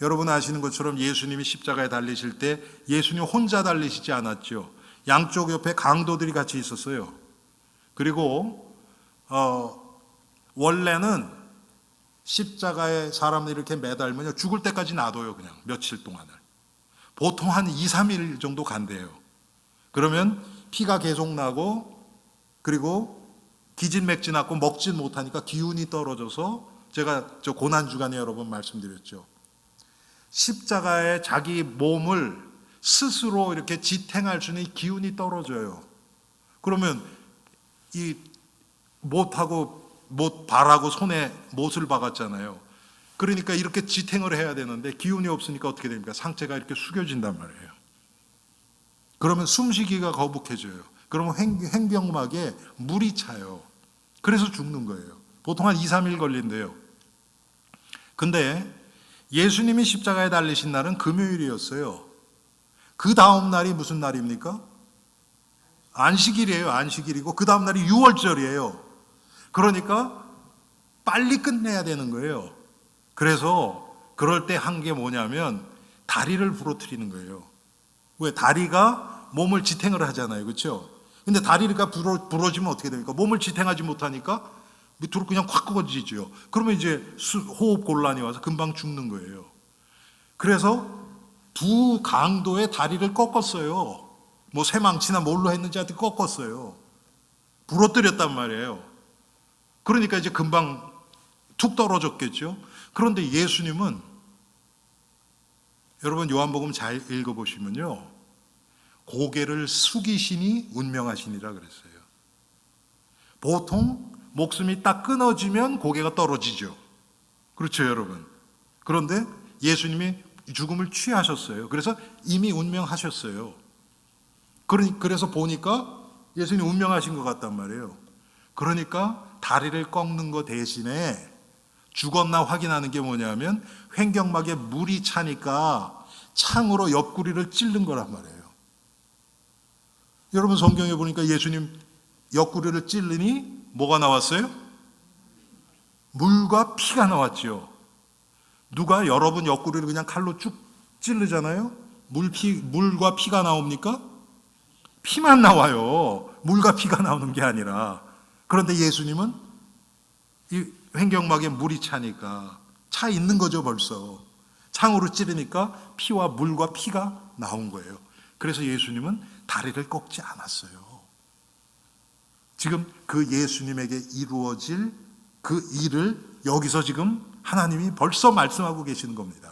여러분 아시는 것처럼 예수님이 십자가에 달리실 때 예수님 혼자 달리시지 않았죠. 양쪽 옆에 강도들이 같이 있었어요. 그리고 원래는 십자가에 사람들이 이렇게 매달면 죽을 때까지 놔둬요. 그냥 며칠 동안을. 보통 한 2, 3일 정도 간대요. 그러면 피가 계속 나고 그리고 기진맥진하고 먹지 못하니까 기운이 떨어져서 제가 저 고난주간에 여러 번 말씀드렸죠. 십자가에 자기 몸을 스스로 이렇게 지탱할 수 있는 기운이 떨어져요. 그러면 이 발하고 손에 못을 박았잖아요. 그러니까 이렇게 지탱을 해야 되는데 기운이 없으니까 어떻게 됩니까? 상체가 이렇게 숙여진단 말이에요. 그러면 숨쉬기가 거북해져요. 그러면 횡격막에 물이 차요. 그래서 죽는 거예요. 보통 한 2, 3일 걸린대요. 근데 예수님이 십자가에 달리신 날은 금요일이었어요. 그 다음 날이 무슨 날입니까? 안식일이에요. 안식일이고 그 다음 날이 유월절이에요. 그러니까 빨리 끝내야 되는 거예요. 그래서 그럴 때 한 게 뭐냐면 다리를 부러뜨리는 거예요. 왜? 다리가 몸을 지탱을 하잖아요. 그렇죠? 근데 다리가 부러지면 어떻게 됩니까? 몸을 지탱하지 못하니까 밑으로 그냥 확 꺾어지죠. 그러면 이제 호흡 곤란이 와서 금방 죽는 거예요. 그래서 두 강도의 다리를 꺾었어요. 뭐 쇠망치나 뭘로 했는지 하여튼 꺾었어요. 부러뜨렸단 말이에요. 그러니까 이제 금방 툭 떨어졌겠죠. 그런데 예수님은, 여러분 요한복음 잘 읽어보시면요, 고개를 숙이시니 운명하시니라 그랬어요. 보통 목숨이 딱 끊어지면 고개가 떨어지죠. 그렇죠, 여러분. 그런데 예수님이 죽음을 취하셨어요. 그래서 이미 운명하셨어요. 그래서 보니까 예수님이 운명하신 것 같단 말이에요. 그러니까 다리를 꺾는 것 대신에 죽었나 확인하는 게 뭐냐면 횡격막에 물이 차니까 창으로 옆구리를 찌른 거란 말이에요. 여러분 성경에 보니까 예수님 옆구리를 찌르니 뭐가 나왔어요? 물과 피가 나왔죠. 누가 여러분 옆구리를 그냥 칼로 쭉 찌르잖아요? 물과 피가 나옵니까? 피만 나와요. 물과 피가 나오는 게 아니라. 그런데 예수님은 이 횡격막에 물이 차니까 차 있는 거죠 벌써. 창으로 찌르니까 피와 물과 피가 나온 거예요. 그래서 예수님은 다리를 꺾지 않았어요. 지금 그 예수님에게 이루어질 그 일을 여기서 지금 하나님이 벌써 말씀하고 계시는 겁니다.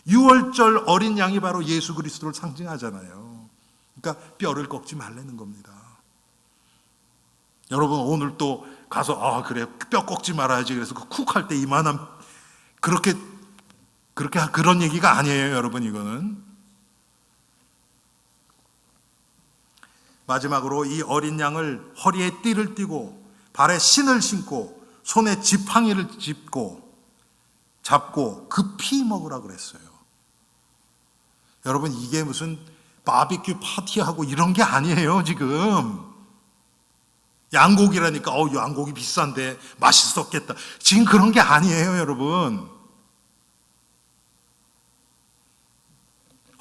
유월절 어린 양이 바로 예수 그리스도를 상징하잖아요. 그러니까 뼈를 꺾지 말라는 겁니다. 여러분 오늘 또 가서 그래 뼈 꺾지 말아야지 그래서 쿡 할 때 이만한 그렇게 그런 얘기가 아니에요, 여러분. 이거는 마지막으로 이 어린 양을 허리에 띠를 띠고 발에 신을 신고 손에 지팡이를 잡고 급히 먹으라 그랬어요. 여러분 이게 무슨 바비큐 파티하고 이런 게 아니에요. 지금 양고기라니까 양고기 비싼데 맛있었겠다. 지금 그런 게 아니에요, 여러분.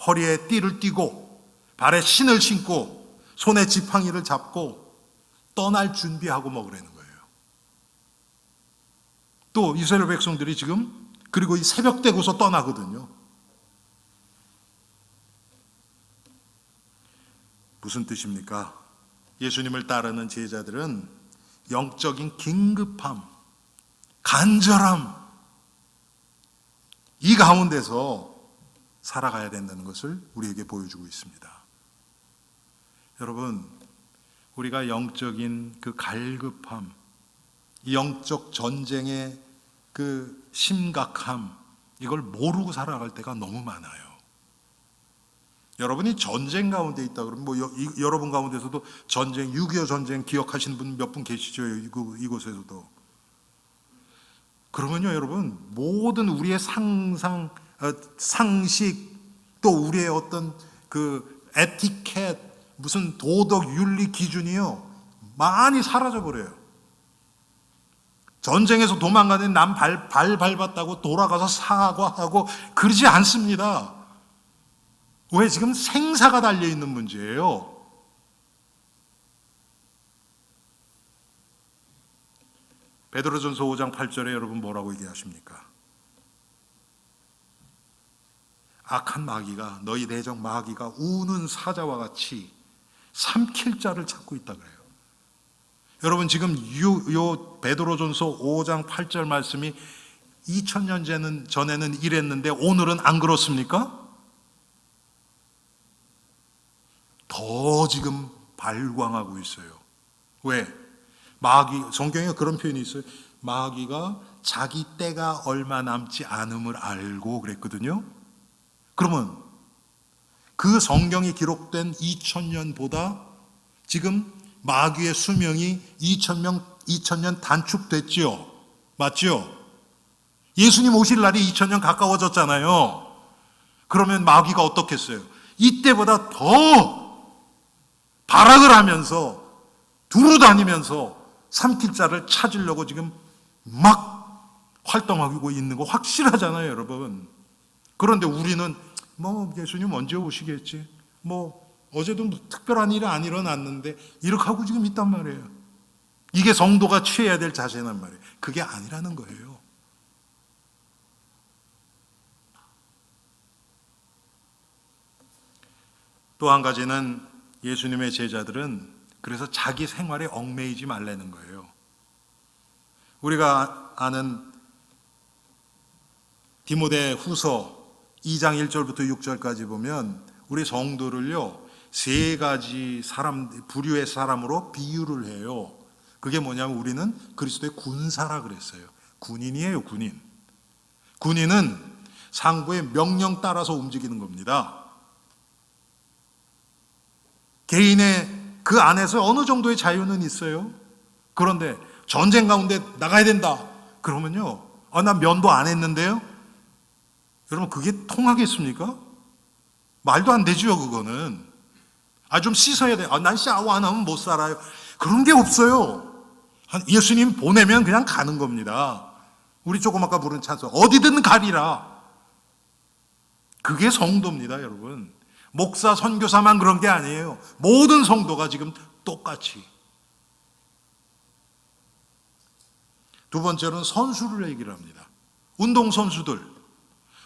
허리에 띠를 띠고 발에 신을 신고 손에 지팡이를 잡고 떠날 준비하고 먹으라는 거예요. 또 이스라엘 백성들이 지금 그리고 이 새벽 되고서 떠나거든요. 무슨 뜻입니까? 예수님을 따르는 제자들은 영적인 긴급함, 간절함, 이 가운데서 살아가야 된다는 것을 우리에게 보여주고 있습니다. 여러분, 우리가 영적인 그 갈급함, 영적 전쟁의 그 심각함, 이걸 모르고 살아갈 때가 너무 많아요. 여러분이 전쟁 가운데 있다 그러면 여러분 가운데서도 전쟁, 6.25 전쟁 기억하시는 분 몇 분 계시죠? 이곳에서도. 그러면요, 여러분, 모든 우리의 상식, 또 우리의 어떤 그 에티켓, 무슨 도덕 윤리 기준이요, 많이 사라져 버려요. 전쟁에서 도망가는 남 발 밟았다고 돌아가서 사과하고 그러지 않습니다. 왜? 지금 생사가 달려있는 문제예요. 베드로전서 5장 8절에 여러분 뭐라고 얘기하십니까? 악한 마귀가, 너희 내적 마귀가 우는 사자와 같이 삼킬 자를 찾고 있다 그래요. 여러분 지금 요 베드로전서 5장 8절 말씀이 2000년 전에는 이랬는데 오늘은 안 그렇습니까? 더 지금 발광하고 있어요. 왜? 성경에 그런 표현이 있어요. 마귀가 자기 때가 얼마 남지 않음을 알고 그랬거든요. 그러면 그 성경이 기록된 2000년보다 지금 마귀의 수명이 2000년 단축됐죠. 맞죠? 예수님 오실 날이 2000년 가까워졌잖아요. 그러면 마귀가 어떻겠어요? 이때보다 더 발악을 하면서 두루 다니면서 삼킬 자를 찾으려고 지금 막 활동하고 있는 거 확실하잖아요, 여러분. 그런데 우리는 뭐 예수님 언제 오시겠지? 뭐 어제도 특별한 일이 안 일어났는데 이렇게 하고 지금 있단 말이에요. 이게 성도가 취해야 될 자세란 말이에요. 그게 아니라는 거예요. 또 한 가지는 예수님의 제자들은 그래서 자기 생활에 얽매이지 말라는 거예요. 우리가 아는 디모데 후서 2장 1절부터 6절까지 보면 우리 성도를요, 세 가지 부류의 사람으로 비유를 해요. 그게 뭐냐면 우리는 그리스도의 군사라 그랬어요. 군인이에요, 군인. 군인은 상부의 명령 따라서 움직이는 겁니다. 개인의 그 안에서 어느 정도의 자유는 있어요. 그런데 전쟁 가운데 나가야 된다. 그러면요, 나 면도 안 했는데요. 여러분 그게 통하겠습니까? 말도 안 되죠, 그거는. 좀 씻어야 돼. 난 샤워 안 하면 못 살아요. 그런 게 없어요. 예수님 보내면 그냥 가는 겁니다. 우리 조금 아까 부른 찬송 어디든 가리라. 그게 성도입니다, 여러분. 목사, 선교사만 그런 게 아니에요. 모든 성도가 지금 똑같이. 두 번째로는 선수를 얘기를 합니다.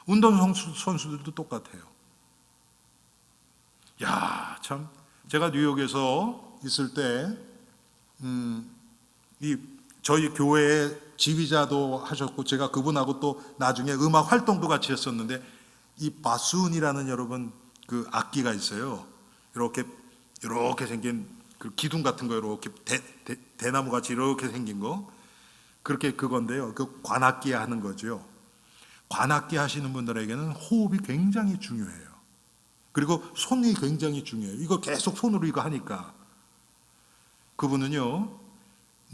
운동선수들도 똑같아요. 야, 참 제가 뉴욕에서 있을 때 저희 교회의 지휘자도 하셨고 제가 그분하고 또 나중에 음악 활동도 같이 했었는데 이 바순이라는 여러분 그 악기가 있어요. 이렇게 생긴 그 기둥 같은 거 이렇게 대나무 같이 이렇게 생긴 거 그렇게 그건데요. 그 관악기 하는 거죠. 관악기 하시는 분들에게는 호흡이 굉장히 중요해요. 그리고 손이 굉장히 중요해요. 이거 계속 손으로 이거 하니까 그분은요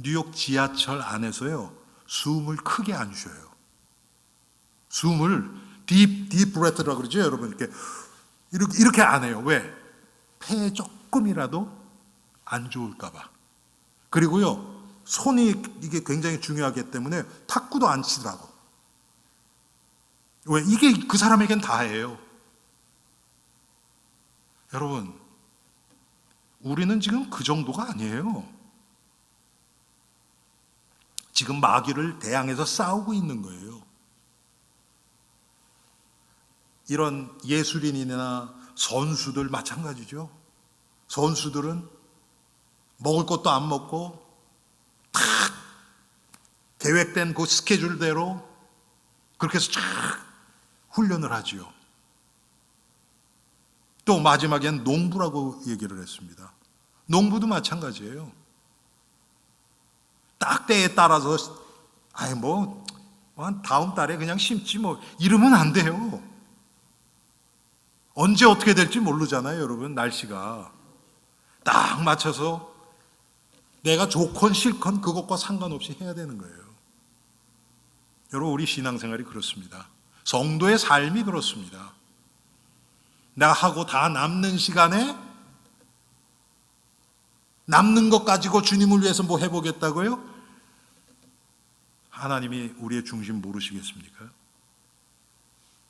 뉴욕 지하철 안에서요 숨을 크게 안 쉬어요. 숨을 딥 브레스라고 그러죠, 여러분. 이렇게 안 해요. 왜? 폐에 조금이라도 안 좋을까봐. 그리고요 손이 이게 굉장히 중요하기 때문에 탁구도 안 치더라고. 왜? 이게 그 사람에겐 다예요. 여러분, 우리는 지금 그 정도가 아니에요. 지금 마귀를 대항해서 싸우고 있는 거예요. 이런 예술인이나 선수들 마찬가지죠. 선수들은 먹을 것도 안 먹고 탁 계획된 그 스케줄대로 그렇게 해서 쫙 훈련을 하지요. 또 마지막엔 농부라고 얘기를 했습니다. 농부도 마찬가지예요. 딱 때에 따라서 다음 달에 그냥 심지 이러면 안 돼요. 언제 어떻게 될지 모르잖아요, 여러분. 날씨가 딱 맞춰서 내가 좋건 싫건 그것과 상관없이 해야 되는 거예요. 여러분, 우리 신앙생활이 그렇습니다. 성도의 삶이 그렇습니다. 내가 하고 다 남는 시간에 남는 것 가지고 주님을 위해서 뭐 해보겠다고요? 하나님이 우리의 중심 모르시겠습니까?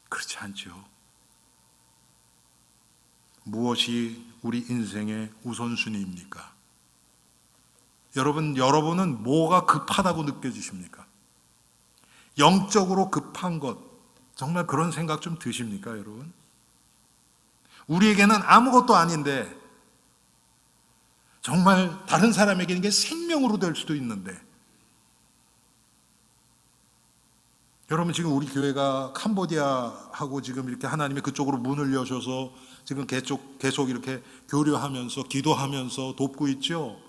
그렇지 않죠. 무엇이 우리 인생의 우선순위입니까? 여러분은 뭐가 급하다고 느껴지십니까? 영적으로 급한 것, 정말 그런 생각 좀 드십니까, 여러분? 우리에게는 아무것도 아닌데 정말 다른 사람에게는 이게 생명으로 될 수도 있는데 여러분 지금 우리 교회가 캄보디아하고 지금 이렇게 하나님이 그쪽으로 문을 여셔서 지금 계속 이렇게 교류하면서 기도하면서 돕고 있죠.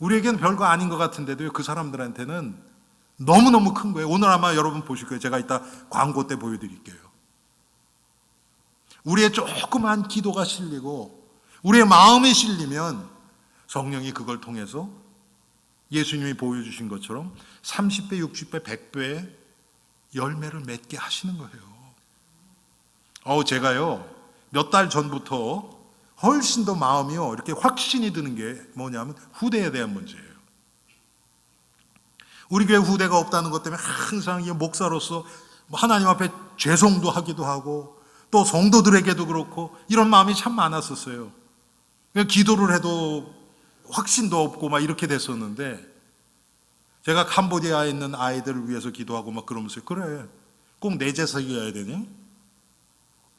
우리에게는 별거 아닌 것 같은데도요 그 사람들한테는 너무너무 큰 거예요. 오늘 아마 여러분 보실 거예요. 제가 이따 광고 때 보여드릴게요. 우리의 조그만 기도가 실리고 우리의 마음이 실리면 성령이 그걸 통해서 예수님이 보여주신 것처럼 30배, 60배, 100배의 열매를 맺게 하시는 거예요. 제가요 몇 달 전부터 훨씬 더 마음이요 이렇게 확신이 드는 게 뭐냐면 후대에 대한 문제예요. 우리 교회 후대가 없다는 것 때문에 항상 이 목사로서 하나님 앞에 죄송도 하기도 하고 또 성도들에게도 그렇고 이런 마음이 참 많았었어요. 기도를 해도 확신도 없고 막 이렇게 됐었는데, 제가 캄보디아에 있는 아이들을 위해서 기도하고 막 그러면서, 그래 꼭 내 재산이어야 되냐?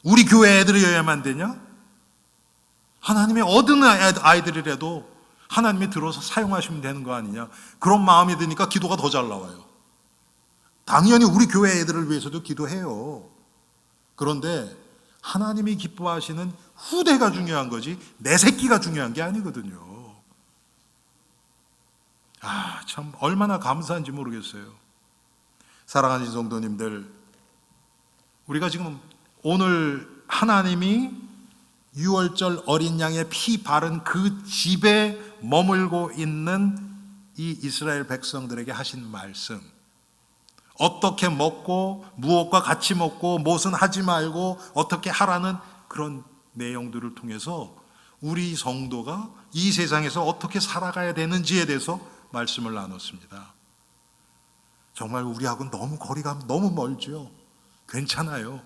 우리 교회 애들이어야만 되냐? 하나님의 얻은 아이들이라도 하나님이 들어서 사용하시면 되는 거 아니냐, 그런 마음이 드니까 기도가 더 잘 나와요. 당연히 우리 교회 애들을 위해서도 기도해요. 그런데 하나님이 기뻐하시는 후대가 중요한 거지 내 새끼가 중요한 게 아니거든요. 참 얼마나 감사한지 모르겠어요. 사랑하는 성도님들, 우리가 지금 오늘 하나님이 6월절 어린 양의 피 바른 그 집에 머물고 있는 이 이스라엘 백성들에게 하신 말씀, 어떻게 먹고 무엇과 같이 먹고 무엇은 하지 말고 어떻게 하라는 그런 내용들을 통해서 우리 성도가 이 세상에서 어떻게 살아가야 되는지에 대해서 말씀을 나눴습니다. 정말 우리하고는 너무 거리가 너무 멀죠. 괜찮아요.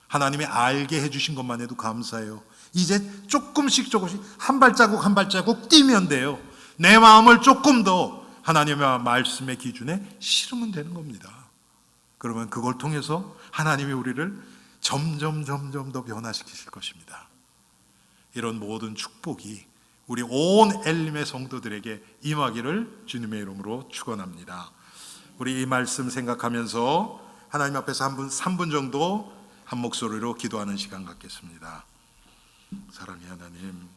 하나님이 알게 해주신 것만 해도 감사해요. 이제 조금씩 한 발자국 한 발자국 뛰면 돼요. 내 마음을 조금 더 하나님의 말씀의 기준에 실으면 되는 겁니다. 그러면 그걸 통해서 하나님이 우리를 점점 더 변화시키실 것입니다. 이런 모든 축복이 우리 온 엘림의 성도들에게 임하기를 주님의 이름으로 축원합니다. 우리 이 말씀 생각하면서 하나님 앞에서 3분 정도 한 목소리로 기도하는 시간 갖겠습니다. 사랑의 하나님,